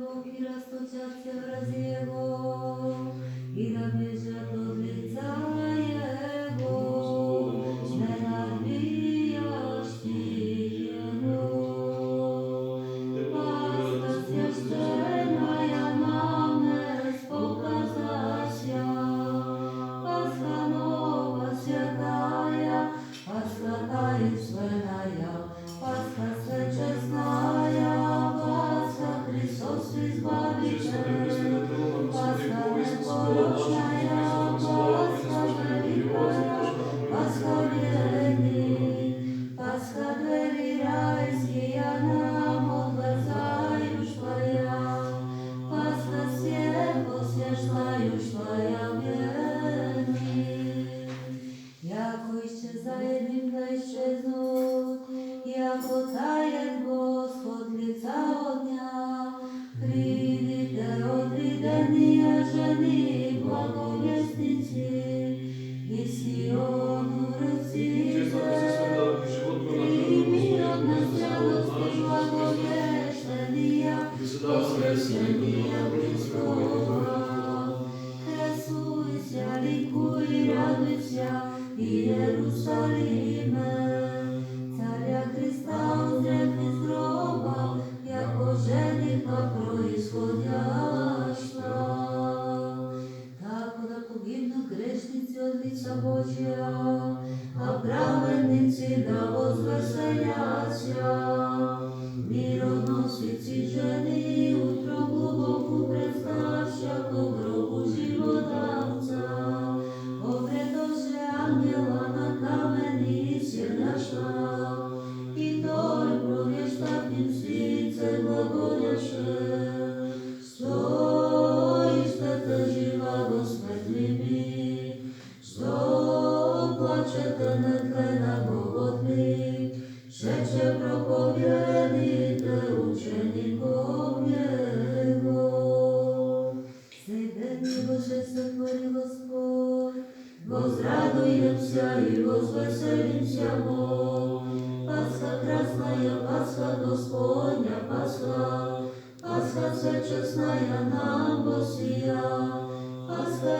Бог и расточатся врази Его, и да бежат от лица Его, ненавидящих Его. Пасха священная нам показася, Пасха нова святая, Пасха таинственная, Пасха всечестная, Пасха Христос Избавитель, Пасха непорочная, Пасха великая, Пасха верный, Пасха двери райские нам отверзающая, Пасха светло светлающая верный. Яко исчезает дым да исчезнут, яко тает Господ лица огня, придите отриденные жени благовестницы, и Сиону рыците, прими от нас радости благовещения, посвящения Христова. Красуйся, ликуй, радуйся, Иерусалиме, Царя Христа узрев из гроба, яко жениха происходяща. Так да погибнут грешницы от лица Божия, а праведницы да возвеселятся. Мироносицы жени утро глубоку представща ко гробу живодавца, обредоше ангела на камени се нашла, и той провещав им свице глаголяше: Что ищете жива го смертливи, что плачете нетлена Боготли, шече проповедите учеников Его. Сей день Боже сотвори Господь, возрадуемся и возвеселимся Му. Пасха красная, Пасха Господня, Пасха, Пасха всечестная нам восия, Пасха